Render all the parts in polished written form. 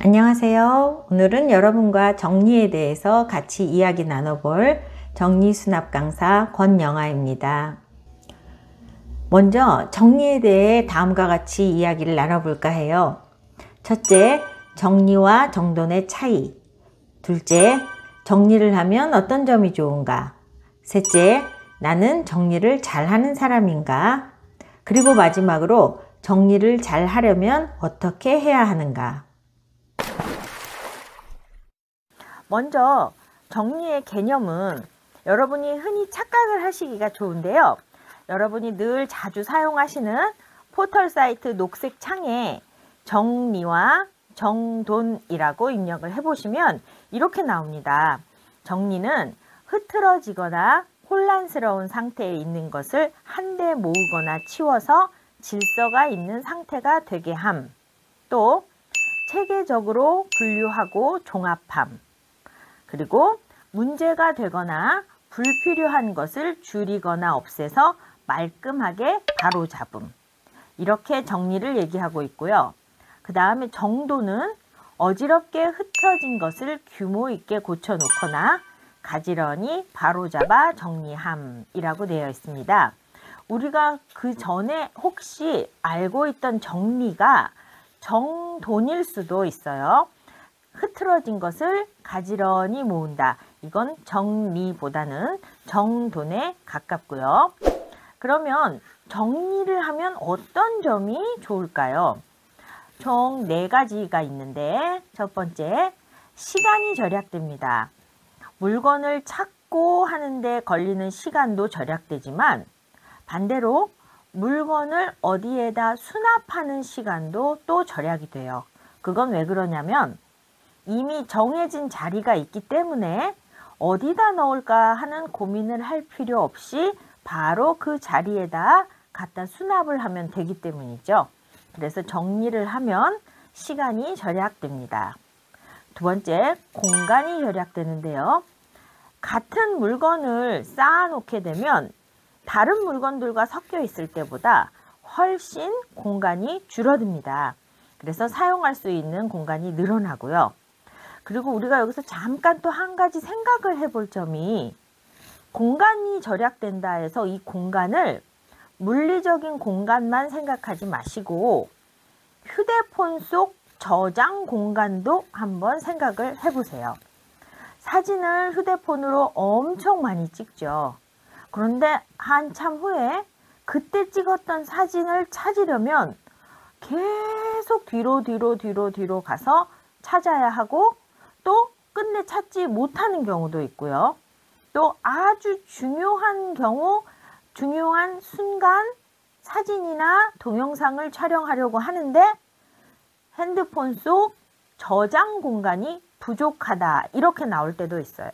안녕하세요. 오늘은 여러분과 정리에 대해서 같이 이야기 나눠볼 정리수납 강사 권영아입니다. 먼저 정리에 대해 다음과 같이 이야기를 나눠볼까 해요. 첫째, 정리와 정돈의 차이. 둘째, 정리를 하면 어떤 점이 좋은가. 셋째, 나는 정리를 잘하는 사람인가. 그리고 마지막으로 정리를 잘 하려면 어떻게 해야 하는가. 먼저 정리의 개념은 여러분이 흔히 착각을 하시기가 좋은데요. 여러분이 늘 자주 사용하시는 포털 사이트 녹색 창에 정리와 정돈이라고 입력을 해보시면 이렇게 나옵니다. 정리는 흐트러지거나 혼란스러운 상태에 있는 것을 한데 모으거나 치워서 질서가 있는 상태가 되게 함, 또 체계적으로 분류하고 종합함, 그리고 문제가 되거나 불필요한 것을 줄이거나 없애서 말끔하게 바로잡음. 이렇게 정리를 얘기하고 있고요. 그 다음에 정돈은 어지럽게 흩어진 것을 규모 있게 고쳐놓거나 가지런히 바로잡아 정리함이라고 되어 있습니다. 우리가 그 전에 혹시 알고 있던 정리가 정돈일 수도 있어요. 흐트러진 것을 가지런히 모은다. 이건 정리보다는 정돈에 가깝고요. 그러면 정리를 하면 어떤 점이 좋을까요? 총 4가지가 있는데 첫 번째, 시간이 절약됩니다. 물건을 찾고 하는데 걸리는 시간도 절약되지만 반대로 물건을 어디에다 수납하는 시간도 또 절약이 돼요. 그건 왜 그러냐면 이미 정해진 자리가 있기 때문에 어디다 넣을까 하는 고민을 할 필요 없이 바로 그 자리에다 갖다 수납을 하면 되기 때문이죠. 그래서 정리를 하면 시간이 절약됩니다. 두 번째, 공간이 절약되는데요. 같은 물건을 쌓아 놓게 되면 다른 물건들과 섞여 있을 때보다 훨씬 공간이 줄어듭니다. 그래서 사용할 수 있는 공간이 늘어나고요. 그리고 우리가 여기서 잠깐 또 한 가지 생각을 해볼 점이, 공간이 절약된다 해서 이 공간을 물리적인 공간만 생각하지 마시고 휴대폰 속 저장 공간도 한번 생각을 해보세요. 사진을 휴대폰으로 엄청 많이 찍죠. 그런데 한참 후에 그때 찍었던 사진을 찾으려면 계속 뒤로 가서 찾아야 하고 또 끝내 찾지 못하는 경우도 있고요. 또 아주 중요한 경우, 중요한 순간 사진이나 동영상을 촬영하려고 하는데 핸드폰 속 저장 공간이 부족하다, 이렇게 나올 때도 있어요.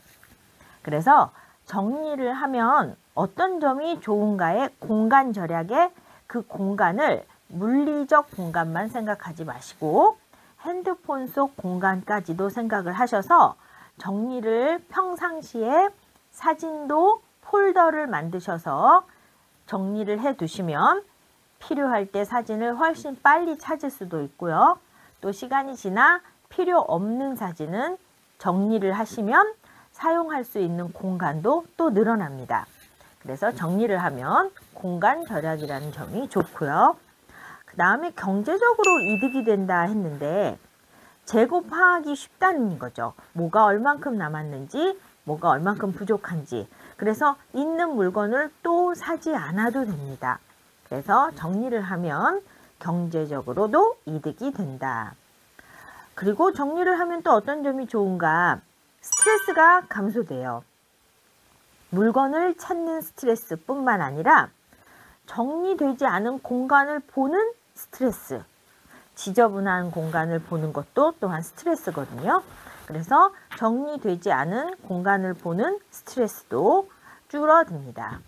그래서 정리를 하면 어떤 점이 좋은가의 공간 절약에, 그 공간을 물리적 공간만 생각하지 마시고 핸드폰 속 공간까지도 생각을 하셔서 정리를 평상시에 사진도 폴더를 만드셔서 정리를 해 두시면 필요할 때 사진을 훨씬 빨리 찾을 수도 있고요. 또 시간이 지나 필요 없는 사진은 정리를 하시면 사용할 수 있는 공간도 또 늘어납니다. 그래서 정리를 하면 공간 절약이라는 점이 좋고요. 그 다음에 경제적으로 이득이 된다 했는데 재고 파악이 쉽다는 거죠. 뭐가 얼만큼 남았는지, 뭐가 얼만큼 부족한지. 그래서 있는 물건을 또 사지 않아도 됩니다. 그래서 정리를 하면 경제적으로도 이득이 된다. 그리고 정리를 하면 또 어떤 점이 좋은가? 스트레스가 감소돼요. 물건을 찾는 스트레스뿐만 아니라 정리되지 않은 공간을 보는 스트레스, 지저분한 공간을 보는 것도 또한 스트레스거든요. 그래서 정리되지 않은 공간을 보는 스트레스도 줄어듭니다.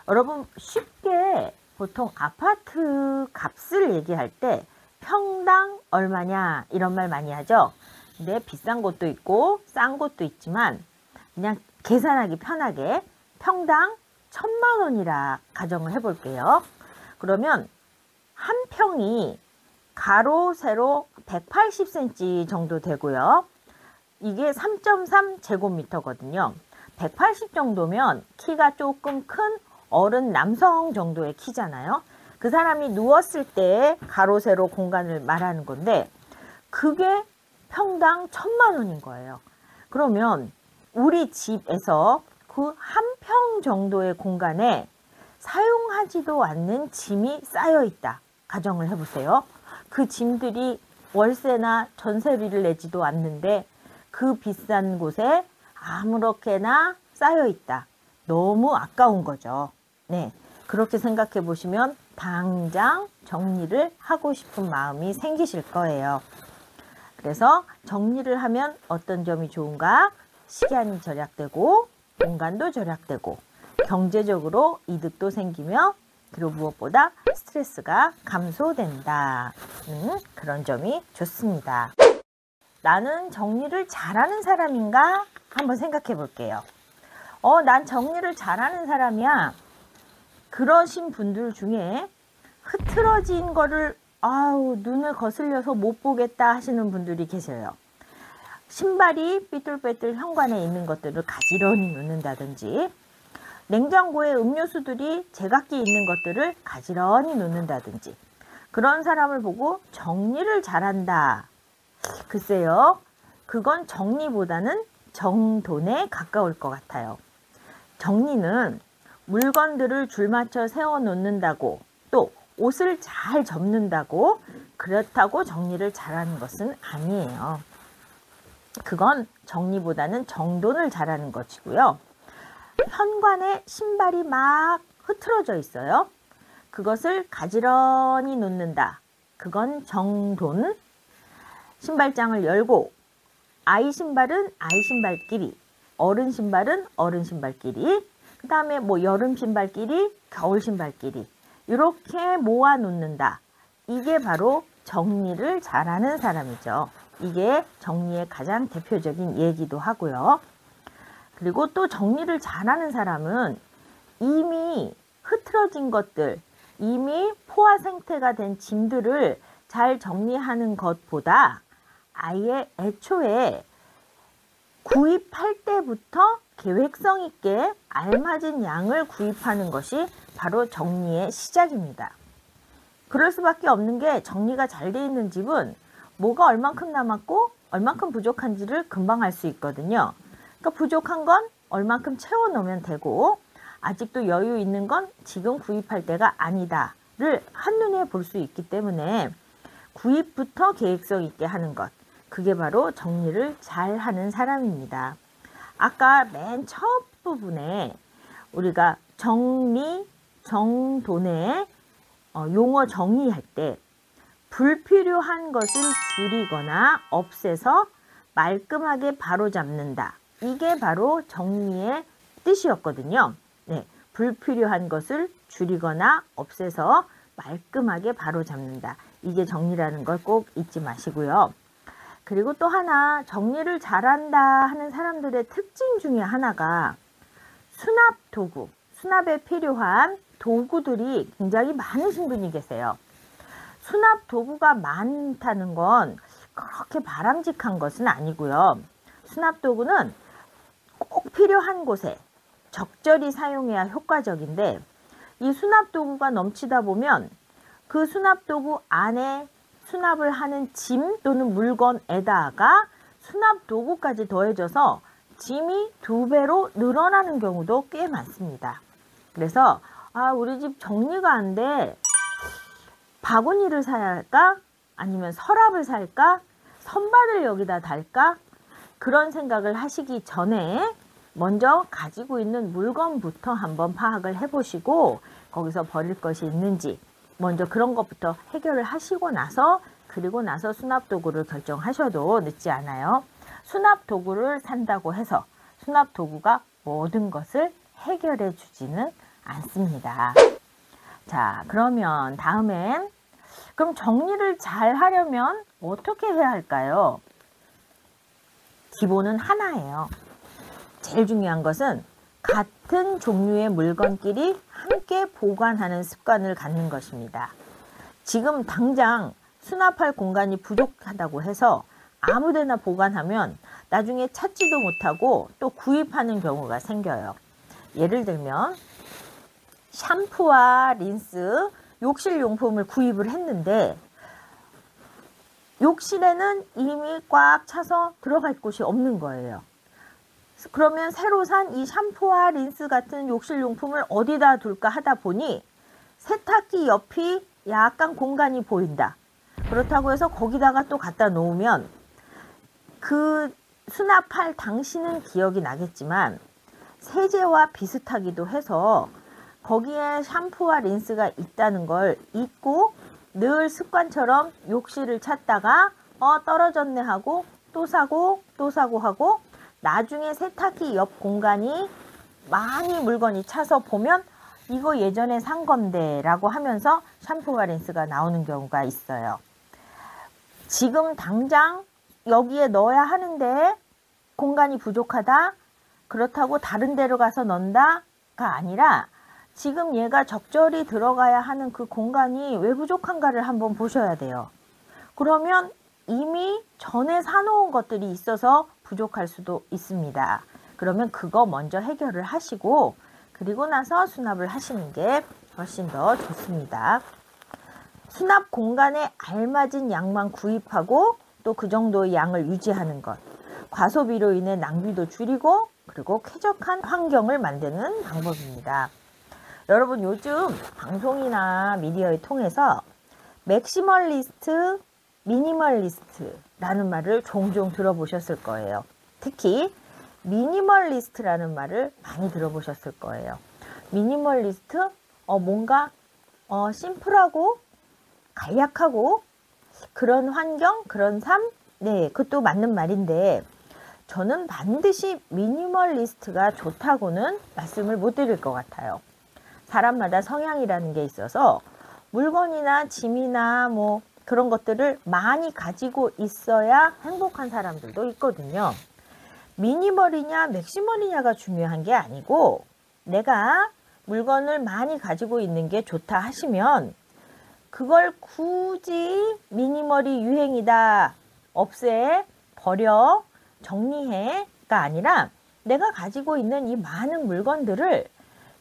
여러분, 쉽게 보통 아파트 값을 얘기할 때 평당 얼마냐 이런 말 많이 하죠. 근데 비싼 곳도 있고 싼 곳도 있지만 그냥 계산하기 편하게 평당 1,000만 원이라 가정을 해볼게요. 그러면 한 평이 가로 세로 180cm 정도 되고요. 이게 3.3 제곱미터거든요. 180 정도면 키가 조금 큰 어른 남성 정도의 키잖아요. 그 사람이 누웠을 때 가로 세로 공간을 말하는 건데 그게 평당 1,000,000원인 거예요. 그러면 우리 집에서 그 한 평 정도의 공간에 사용하지도 않는 짐이 쌓여 있다 가정을 해보세요. 그 짐들이 월세나 전세비를 내지도 않는데 그 비싼 곳에 아무렇게나 쌓여 있다. 너무 아까운 거죠. 네, 그렇게 생각해 보시면 당장 정리를 하고 싶은 마음이 생기실 거예요. 그래서 정리를 하면 어떤 점이 좋은가? 시간이 절약되고 공간도 절약되고 경제적으로 이득도 생기며 그리고 무엇보다 스트레스가 감소된다. 그런 점이 좋습니다. 나는 정리를 잘하는 사람인가? 한번 생각해 볼게요. 난 정리를 잘하는 사람이야. 그러신 분들 중에 흐트러진 거를 눈을 거슬려서 못 보겠다 하시는 분들이 계세요. 신발이 삐뚤빼뚤 현관에 있는 것들을 가지런히 놓는다든지 냉장고에 음료수들이 제각기 있는 것들을 가지런히 놓는다든지 그런 사람을 보고 정리를 잘한다. 글쎄요. 그건 정리보다는 정돈에 가까울 것 같아요. 정리는 물건들을 줄 맞춰 세워 놓는다고 또 옷을 잘 접는다고 그렇다고 정리를 잘하는 것은 아니에요. 그건 정리보다는 정돈을 잘하는 것이고요. 현관에 신발이 막 흐트러져 있어요. 그것을 가지런히 놓는다. 그건 정돈. 신발장을 열고 아이 신발은 아이 신발끼리, 어른 신발은 어른 신발끼리, 그 다음에 여름 신발끼리, 겨울 신발끼리 이렇게 모아 놓는다. 이게 바로 정리를 잘하는 사람이죠. 이게 정리의 가장 대표적인 예기도 하고요. 그리고 또 정리를 잘하는 사람은 이미 흐트러진 것들, 이미 포화 상태가 된 짐들을 잘 정리하는 것보다 아예 애초에 구입할 때부터 계획성 있게 알맞은 양을 구입하는 것이 바로 정리의 시작입니다. 그럴 수밖에 없는 게 정리가 잘 돼 있는 집은 뭐가 얼만큼 남았고 얼만큼 부족한지를 금방 알 수 있거든요. 그러니까 부족한 건 얼만큼 채워 넣으면 되고 아직도 여유 있는 건 지금 구입할 때가 아니다를 한눈에 볼 수 있기 때문에 구입부터 계획성 있게 하는 것, 그게 바로 정리를 잘 하는 사람입니다. 아까 맨 첫 부분에 우리가 정리, 정돈의 용어 정의할 때 불필요한 것을 줄이거나 없애서 말끔하게 바로잡는다. 이게 바로 정리의 뜻이었거든요. 네, 불필요한 것을 줄이거나 없애서 말끔하게 바로잡는다. 이게 정리라는 걸 꼭 잊지 마시고요. 그리고 또 하나 정리를 잘한다 하는 사람들의 특징 중에 하나가 수납 도구, 수납에 필요한 도구들이 굉장히 많으신 분이 계세요. 수납 도구가 많다는 건 그렇게 바람직한 것은 아니고요. 수납 도구는 꼭 필요한 곳에 적절히 사용해야 효과적인데 이 수납 도구가 넘치다 보면 그 수납 도구 안에 수납을 하는 짐 또는 물건에다가 수납 도구까지 더해져서 짐이 2배로 늘어나는 경우도 꽤 많습니다. 그래서 우리 집 정리가 안 돼. 바구니를 사야 할까? 아니면 서랍을 살까? 선반을 여기다 달까? 그런 생각을 하시기 전에 먼저 가지고 있는 물건부터 한번 파악을 해보시고 거기서 버릴 것이 있는지 먼저 그런 것부터 해결을 하시고 나서 그리고 나서 수납 도구를 결정하셔도 늦지 않아요. 수납 도구를 산다고 해서 수납 도구가 모든 것을 해결해 주지는 않습니다. 자, 그러면 다음엔 그럼 정리를 잘 하려면 어떻게 해야 할까요? 기본은 하나예요. 제일 중요한 것은 같은 종류의 물건끼리 함께 보관하는 습관을 갖는 것입니다. 지금 당장 수납할 공간이 부족하다고 해서 아무데나 보관하면 나중에 찾지도 못하고 또 구입하는 경우가 생겨요. 예를 들면 샴푸와 린스, 욕실용품을 구입을 했는데 욕실에는 이미 꽉 차서 들어갈 곳이 없는 거예요. 그러면 새로 산 이 샴푸와 린스 같은 욕실용품을 어디다 둘까 하다 보니 세탁기 옆이 약간 공간이 보인다. 그렇다고 해서 거기다가 또 갖다 놓으면 그 수납할 당시는 기억이 나겠지만 세제와 비슷하기도 해서 거기에 샴푸와 린스가 있다는 걸 잊고 늘 습관처럼 욕실을 찾다가 떨어졌네 하고 또 사고 또 사고 하고 나중에 세탁기 옆 공간이 많이 물건이 차서 보면 이거 예전에 산 건데 라고 하면서 샴푸와 린스가 나오는 경우가 있어요. 지금 당장 여기에 넣어야 하는데 공간이 부족하다, 그렇다고 다른 데로 가서 넣는다가 아니라 지금 얘가 적절히 들어가야 하는 그 공간이 왜 부족한가를 한번 보셔야 돼요. 그러면 이미 전에 사놓은 것들이 있어서 부족할 수도 있습니다. 그러면 그거 먼저 해결을 하시고 그리고 나서 수납을 하시는 게 훨씬 더 좋습니다. 수납 공간에 알맞은 양만 구입하고 또 그 정도의 양을 유지하는 것. 과소비로 인해 낭비도 줄이고 그리고 쾌적한 환경을 만드는 방법입니다. 여러분 요즘 방송이나 미디어를 통해서 맥시멀리스트, 미니멀리스트라는 말을 종종 들어보셨을 거예요. 특히 미니멀리스트라는 말을 많이 들어보셨을 거예요. 미니멀리스트? 뭔가 심플하고 간략하고 그런 환경, 그런 삶? 네, 그것도 맞는 말인데 저는 반드시 미니멀리스트가 좋다고는 말씀을 못 드릴 것 같아요. 사람마다 성향이라는 게 있어서 물건이나 짐이나 뭐 그런 것들을 많이 가지고 있어야 행복한 사람들도 있거든요. 미니멀이냐 맥시멀이냐가 중요한 게 아니고 내가 물건을 많이 가지고 있는 게 좋다 하시면 그걸 굳이 미니멀이 유행이다, 없애, 버려, 정리해가 아니라 내가 가지고 있는 이 많은 물건들을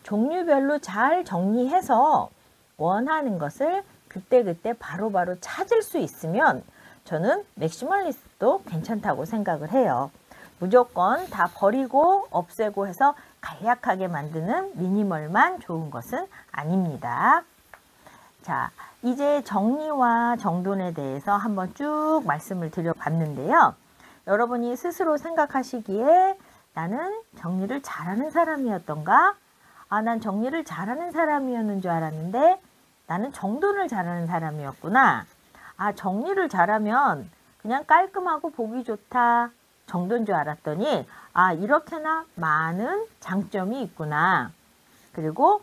종류별로 잘 정리해서 원하는 것을 그때그때 바로바로 찾을 수 있으면 저는 맥시멀리스트도 괜찮다고 생각을 해요. 무조건 다 버리고 없애고 해서 간략하게 만드는 미니멀만 좋은 것은 아닙니다. 자, 이제 정리와 정돈에 대해서 한번 쭉 말씀을 드려봤는데요. 여러분이 스스로 생각하시기에 나는 정리를 잘하는 사람이었던가? 난 정리를 잘하는 사람이었는 줄 알았는데 나는 정돈을 잘하는 사람이었구나. 정리를 잘하면 그냥 깔끔하고 보기 좋다 정도인 줄 알았더니 이렇게나 많은 장점이 있구나. 그리고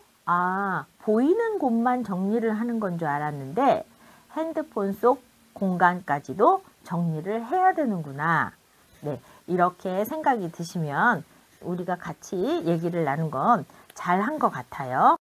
보이는 곳만 정리를 하는 건 줄 알았는데 핸드폰 속 공간까지도 정리를 해야 되는구나. 네, 이렇게 생각이 드시면 우리가 같이 얘기를 나눈 건 잘 한 것 같아요.